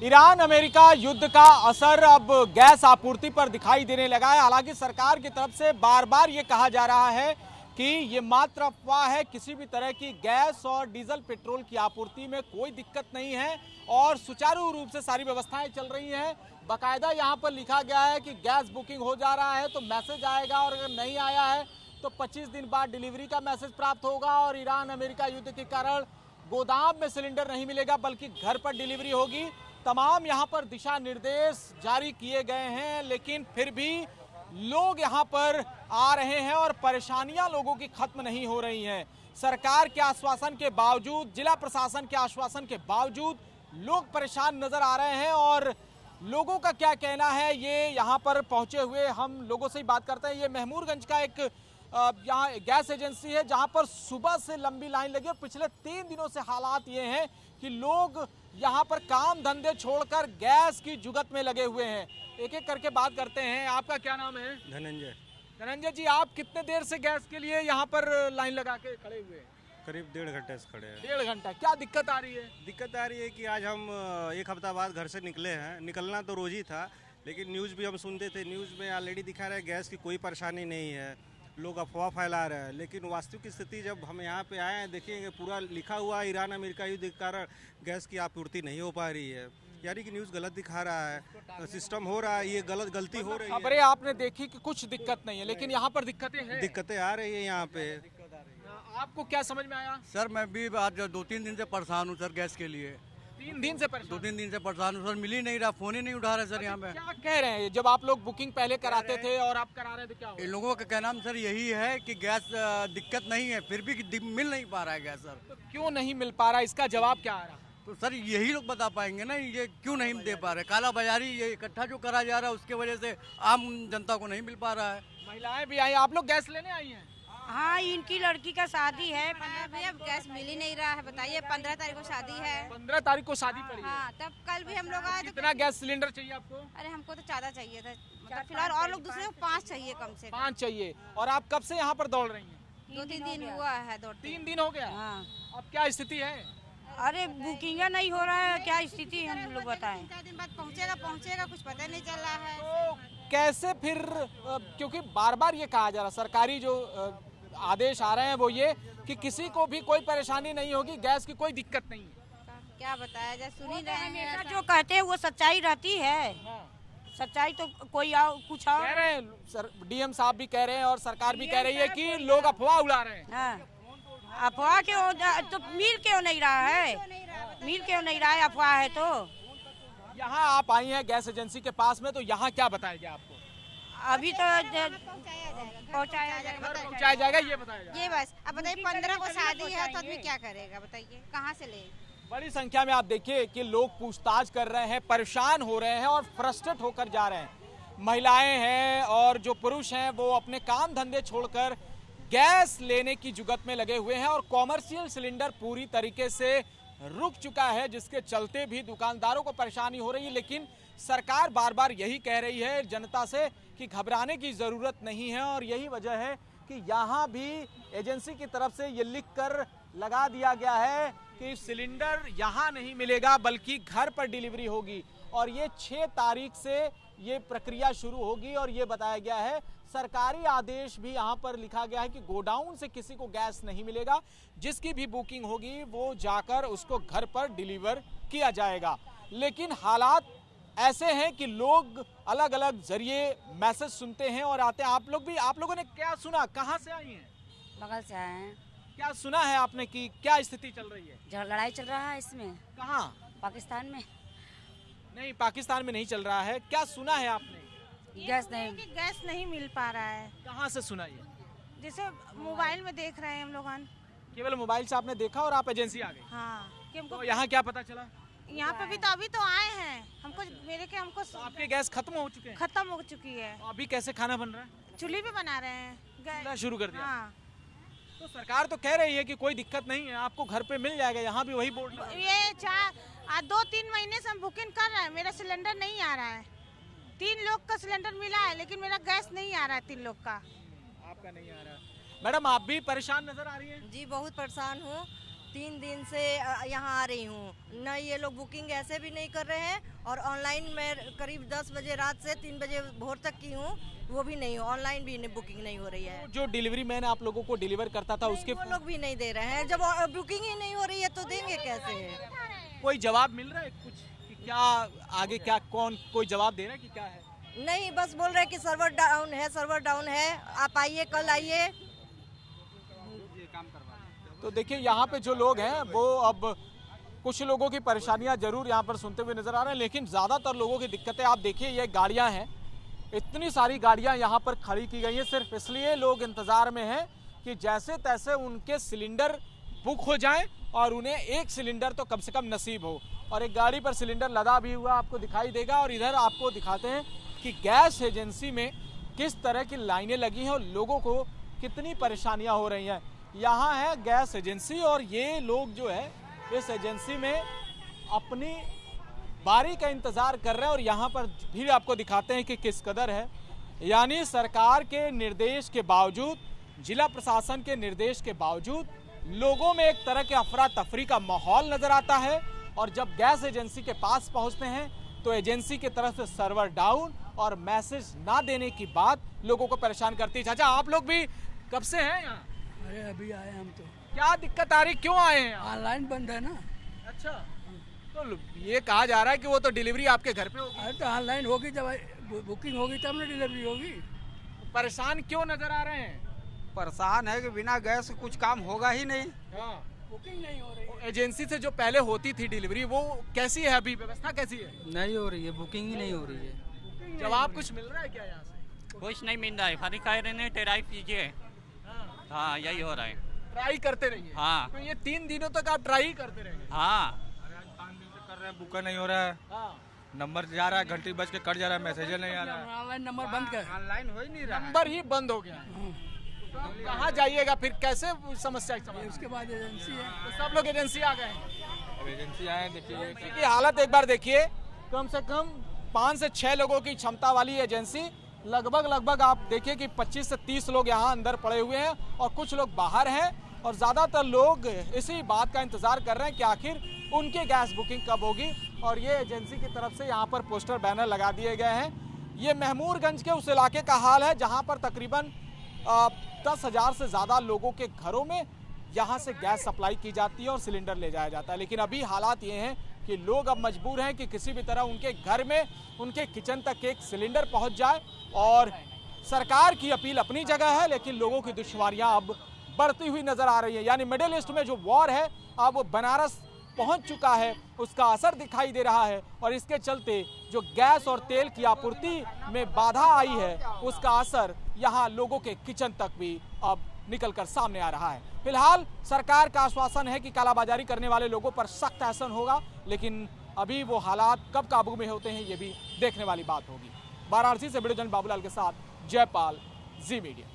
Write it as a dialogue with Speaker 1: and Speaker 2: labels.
Speaker 1: Iran America युद्ध का असर अब गैस आपूर्ति पर दिखाई देने लगा है। हालांकि सरकार की तरफ से बार बार ये कहा जा रहा है कि ये मात्र अफवाह है, किसी भी तरह की गैस और डीजल पेट्रोल की आपूर्ति में कोई दिक्कत नहीं है और सुचारू रूप से सारी व्यवस्थाएं चल रही हैं। बाकायदा यहाँ पर लिखा गया है कि गैस बुकिंग हो जा रहा है तो मैसेज आएगा और अगर नहीं आया है तो 25 दिन बाद डिलीवरी का मैसेज प्राप्त होगा और ईरान अमेरिका युद्ध के कारण गोदाम में सिलेंडर नहीं मिलेगा बल्कि घर पर डिलीवरी होगी। तमाम यहाँ पर दिशा निर्देश जारी किए गए हैं, लेकिन फिर भी लोग यहाँ पर आ रहे हैं और परेशानियां लोगों की खत्म नहीं हो रही हैं। सरकार के आश्वासन के बावजूद, जिला प्रशासन के आश्वासन के बावजूद लोग परेशान नजर आ रहे हैं और लोगों का क्या कहना है ये यहाँ पर पहुंचे हुए हम लोगों से ही बात करते हैं। ये महमूदगंज का एक यहाँ गैस एजेंसी है जहाँ पर सुबह से लंबी लाइन लगी है। पिछले 3 दिनों से हालात ये हैं कि लोग यहाँ पर काम धंधे छोड़कर गैस की जुगत में लगे हुए हैं। एक एक करके बात करते हैं। आपका क्या नाम है?
Speaker 2: धनंजय।
Speaker 1: धनंजय जी, आप कितने देर से गैस के लिए यहाँ पर लाइन लगा के खड़े हुए हैं?
Speaker 2: करीब 1.5 घंटे से खड़े हैं।
Speaker 1: 1.5 घंटा। क्या दिक्कत आ रही है?
Speaker 2: दिक्कत आ रही है कि आज हम 1 हफ्ता बाद घर से निकले हैं। निकलना तो रोज ही था, लेकिन न्यूज़ भी हम सुनते थे। न्यूज़ में ऑलरेडी दिखा रहा है गैस की कोई परेशानी नहीं है, लोग अफवाह फैला रहे हैं। लेकिन वास्तविक स्थिति जब हम यहाँ पे आए हैं, देखेंगे पूरा लिखा हुआ है ईरान अमेरिका युद्ध के कारण गैस की आपूर्ति नहीं हो पा रही है। यानी कि न्यूज़ गलत दिखा रहा है, सिस्टम हो रहा है, ये गलती हो रही है।
Speaker 1: खबरें आपने देखी कि कुछ दिक्कत नहीं है, लेकिन यहाँ पर दिक्कतें हैं।
Speaker 2: दिक्कतें आ रही है यहाँ पे।
Speaker 1: आपको क्या समझ में आया?
Speaker 3: सर मैं भी आज 2-3 दिन से परेशान हूँ सर गैस के लिए।
Speaker 1: 3 दिन से परेशान?
Speaker 3: 2-3 दिन से परेशान हूँ सर, मिल ही नहीं रहा, फोन ही नहीं उठा रहे सर यहाँ पे।
Speaker 1: क्या कह रहे हैं? जब आप लोग बुकिंग पहले कराते थे और आप करा रहे थे, क्या
Speaker 3: इन लोगों का कहना सर यही है कि गैस दिक्कत नहीं है, फिर भी मिल नहीं पा रहा है गैस सर।
Speaker 1: तो क्यों नहीं मिल पा रहा, इसका जवाब क्या आ रहा?
Speaker 3: तो सर यही लोग बता पाएंगे ना, ये क्यों नहीं दे पा रहे। काला बाजारी ये इकट्ठा जो करा जा रहा है उसके वजह से आम जनता को नहीं मिल पा रहा है।
Speaker 1: महिलाएं भी आई, आप लोग गैस लेने आई हैं?
Speaker 4: हाँ, इनकी लड़की का शादी है।
Speaker 5: भैया गैस मिल ही नहीं रहा है, बताइए 15 तारीख को शादी है।
Speaker 1: 15 तारीख को शादी पड़ी है।
Speaker 5: हाँ, तब कल भी हम लोग आए तो
Speaker 1: कितना गैस सिलेंडर चाहिए आपको?
Speaker 5: अरे हमको तो ज्यादा चाहिए था, मतलब फिलहाल और लोग दूसरे को 5 चाहिए कम से कम।
Speaker 1: 5 चाहिए। और आप कब से यहाँ पर दौड़ रही हैं?
Speaker 5: 2-3 दिन हुआ है दौड़ते।
Speaker 1: 3 दिन हो गया।
Speaker 4: हाँ।
Speaker 1: अब क्या स्थिति है?
Speaker 4: अरे बुकिंग नहीं हो रहा है, क्या स्थिति हम लोग बताएं।
Speaker 5: 3-4 दिन बाद पहुँचेगा कुछ पता नहीं चल रहा है।
Speaker 1: तो कैसे फिर, क्योंकि बार बार ये कहा जा रहा, सरकारी जो आदेश आ रहे हैं वो ये कि किसी को भी कोई परेशानी नहीं होगी, गैस की कोई दिक्कत नहीं है।
Speaker 5: क्या बताया जाए, सुन ही रहे
Speaker 4: हमेशा
Speaker 5: हैं।
Speaker 4: जो कहते हैं वो सच्चाई रहती है।
Speaker 1: हाँ।
Speaker 4: सच्चाई तो कोई कुछ और
Speaker 1: कह रहे हैं सर, डीएम साहब भी कह रहे हैं और सरकार भी कह रही है कि लोग अफवाह उड़ा रहे हैं।
Speaker 4: हाँ, अफवाह क्यों तो मिल क्यों नहीं रहा है, मिल क्यों नहीं रहा है, अफवाह है तो।
Speaker 1: यहाँ आप आई हैं गैस एजेंसी के पास में, तो यहाँ क्या बताया गया आपको?
Speaker 4: अभी तो
Speaker 5: पहुँचाया जाएगा।
Speaker 1: पहुँचाया जाएगा, ये बताया जाएगा।
Speaker 5: ये बस। अब बताइए 15 को शादी है तो आदमी क्या करेगा, बताइए कहाँ से ले।
Speaker 1: बड़ी संख्या में आप देखिए कि लोग पूछताछ कर रहे हैं, परेशान हो रहे हैं और फ्रस्ट्रेट होकर जा रहे हैं। महिलाएं हैं और जो पुरुष हैं वो अपने काम धंधे छोड़कर गैस लेने की जुगत में लगे हुए हैं और कॉमर्शियल सिलेंडर पूरी तरीके से रुक चुका है, जिसके चलते भी दुकानदारों को परेशानी हो रही है। लेकिन सरकार बार बार यही कह रही है जनता से कि घबराने की ज़रूरत नहीं है और यही वजह है कि यहाँ भी एजेंसी की तरफ से ये लिख कर लगा दिया गया है कि सिलेंडर यहाँ नहीं मिलेगा बल्कि घर पर डिलीवरी होगी और ये 6 तारीख से ये प्रक्रिया शुरू होगी। और ये बताया गया है, सरकारी आदेश भी यहाँ पर लिखा गया है कि गोडाउन से किसी को गैस नहीं मिलेगा, जिसकी भी बुकिंग होगी वो जाकर उसको घर पर डिलीवर किया जाएगा। लेकिन हालात ऐसे हैं कि लोग अलग अलग जरिए मैसेज सुनते हैं और आते हैं। आप लोगों ने क्या सुना, कहाँ से आई हैं?
Speaker 6: बगल से आए हैं।
Speaker 1: क्या सुना है आपने कि क्या स्थिति चल रही है?
Speaker 6: जो लड़ाई चल रहा है इसमें।
Speaker 1: कहाँ?
Speaker 6: पाकिस्तान में।
Speaker 1: नहीं, पाकिस्तान में नहीं चल रहा है। क्या सुना है आपने?
Speaker 6: गैस नहीं।
Speaker 4: गैस नहीं मिल पा रहा है,
Speaker 1: कहाँ से सुना ये?
Speaker 4: जैसे मोबाइल में देख रहे हैं हम लोग।
Speaker 1: केवल मोबाइल से आपने देखा और आप एजेंसी आ गए?
Speaker 4: हाँ, कि हमको
Speaker 1: तो यहाँ क्या पता चला?
Speaker 4: यहाँ पे भी तो अभी तो आए हैं, हमको हमको
Speaker 1: तो आपके गैस खत्म हो चुके हैं?
Speaker 4: खत्म हो चुकी है।
Speaker 1: तो अभी कैसे खाना बन रहा है?
Speaker 4: चूल्हे पे बना रहे हैं।
Speaker 1: चूल्हा शुरू कर दिया?
Speaker 4: हाँ।
Speaker 1: तो सरकार तो कह रही है कि कोई दिक्कत नहीं है, आपको घर पे मिल जाएगा। यहाँ भी वही बोर्ड लगा है।
Speaker 4: ये 2-3 महीने से हम बुकिंग कर रहे हैं, मेरा सिलेंडर नहीं आ रहा है। 3 लोग का सिलेंडर मिला है लेकिन मेरा गैस नहीं आ रहा है 3 लोग का।
Speaker 1: आपका नहीं आ रहा। मैडम, आप भी परेशान नजर आ रही हैं?
Speaker 7: जी बहुत परेशान हूँ।
Speaker 5: 3 दिन से यहाँ आ रही हूँ। न ये लोग बुकिंग ऐसे भी नहीं कर रहे हैं, और ऑनलाइन मैं करीब 10 बजे रात से 3 बजे भोर तक की हूँ, वो भी नहीं, ऑनलाइन भी बुकिंग नहीं हो रही है।
Speaker 1: जो डिलीवरी मैन आप लोगों को डिलीवर करता था उसके
Speaker 5: वो लोग भी नहीं दे रहे हैं। जब बुकिंग ही नहीं हो रही है तो देंगे कैसे?
Speaker 1: कोई जवाब मिल रहा है कुछ कि क्या आगे क्या कौन कोई जवाब दे रहा है कि क्या है?
Speaker 5: नहीं, बस बोल रहे हैं कि सर्वर डाउन है, आप आइए, कल आइए।
Speaker 1: तो देखिए यहाँ पे जो लोग हैं वो अब कुछ लोगों की परेशानियां जरूर यहाँ पर सुनते हुए नजर आ रहे हैं, लेकिन ज्यादातर लोगों की दिक्कतें आप देखिए, ये गाड़ियां हैं, इतनी सारी गाड़ियां यहाँ पर खड़ी की गई हैं सिर्फ इसलिए लोग इंतजार में हैं कि जैसे तैसे उनके सिलेंडर बुक हो जाएं और उन्हें एक सिलेंडर तो कम से कम नसीब हो। और एक गाड़ी पर सिलेंडर लदा भी हुआ आपको दिखाई देगा। और इधर आपको दिखाते हैं कि गैस एजेंसी में किस तरह की लाइनें लगी हैं और लोगों को कितनी परेशानियां हो रही हैं। यहाँ है गैस एजेंसी और ये लोग जो है इस एजेंसी में अपनी बारी का इंतजार कर रहे हैं और यहाँ पर भी आपको दिखाते हैं कि किस कदर है। यानी सरकार के निर्देश के बावजूद, जिला प्रशासन के निर्देश के बावजूद लोगों में एक तरह के अफरा तफरी का माहौल नजर आता है। और जब गैस एजेंसी के पास पहुंचते हैं तो एजेंसी की तरफ से सर्वर डाउन और मैसेज ना देने की बात लोगों को परेशान करती है। चाचा आप लोग भी कब से हैं यहाँ?
Speaker 7: अरे अभी आए हम तो।
Speaker 1: क्या दिक्कत आ रही, क्यों आए हैं?
Speaker 7: ऑनलाइन बंद है ना।
Speaker 1: अच्छा, तो ये कहा जा रहा है कि वो तो डिलीवरी आपके घर पे होगी।
Speaker 7: अरे तो ऑनलाइन होगी, जब बुकिंग होगी तब ना डिलीवरी होगी।
Speaker 1: परेशान क्यों नजर आ रहे हैं?
Speaker 8: परेशान है कि बिना गैस कुछ काम होगा ही नहीं।
Speaker 1: हाँ,
Speaker 7: बुकिंग नहीं हो रही।
Speaker 1: एजेंसी से जो पहले होती थी डिलीवरी, वो कैसी है अभी, व्यवस्था कैसी है?
Speaker 8: नहीं हो रही है, बुकिंग ही नहीं हो रही है।
Speaker 1: जवाब कुछ मिल रहा है क्या यहाँ से?
Speaker 9: कुछ नहीं मिल रहा है, खाली कह रहे हैं ट्राई कीजिए। हाँ, यही हो रहा है।
Speaker 1: ट्राई करते रहिए।
Speaker 9: हाँ।
Speaker 1: तो ये 3 दिनों तक आप ट्राई करते रहेंगे?
Speaker 9: हाँ,
Speaker 2: कर रहे हैं, बुक नहीं हो रहा है,
Speaker 1: हाँ।
Speaker 2: नंबर जा रहा है, घंटी बज के कट जा रहा है, मैसेज नहीं आ रहा है।
Speaker 7: ऑनलाइन नंबर बंद कर,
Speaker 8: ऑनलाइन हो ही नहीं रहा।
Speaker 1: नंबर ही बंद हो गया है। तो आप कहाँ जाइएगा फिर, कैसे समस्या समाधान?
Speaker 7: उसके बाद एजेंसी है।
Speaker 1: तो सब लोग एजेंसी आ गए हैं।
Speaker 2: अब एजेंसी आए, देखिए
Speaker 1: की हालत एक बार देखिए, कम से कम 5 से 6 लोगों की क्षमता वाली एजेंसी, लगभग आप देखिए कि 25 से 30 लोग यहाँ अंदर पड़े हुए हैं और कुछ लोग बाहर हैं। और ज़्यादातर लोग इसी बात का इंतज़ार कर रहे हैं कि आखिर उनकी गैस बुकिंग कब होगी। और ये एजेंसी की तरफ से यहाँ पर पोस्टर बैनर लगा दिए गए हैं। ये महमूरगंज के उस इलाके का हाल है जहाँ पर तकरीबन 10,000 से ज़्यादा लोगों के घरों में यहाँ से गैस सप्लाई की जाती है और सिलेंडर ले जाया जाता है। लेकिन अभी हालात ये हैं कि लोग अब मजबूर हैं कि किसी भी तरह उनके घर में, उनके किचन तक एक सिलेंडर पहुँच जाए। और सरकार की अपील अपनी जगह है, लेकिन लोगों की दुश्वारियाँ अब बढ़ती हुई नजर आ रही है। यानी मिडिल ईस्ट में जो वॉर है अब वो बनारस पहुंच चुका है, उसका असर दिखाई दे रहा है। और इसके चलते जो गैस और तेल की आपूर्ति में बाधा आई है, उसका असर यहाँ लोगों के किचन तक भी अब निकलकर सामने आ रहा है। फिलहाल सरकार का आश्वासन है कि कालाबाजारी करने वाले लोगों पर सख्त एक्शन होगा, लेकिन अभी वो हालात कब काबू में होते हैं ये भी देखने वाली बात होगी। वाराणसी से वीडियो जर्नलिस्ट बाबूलाल के साथ जयपाल, जी मीडिया।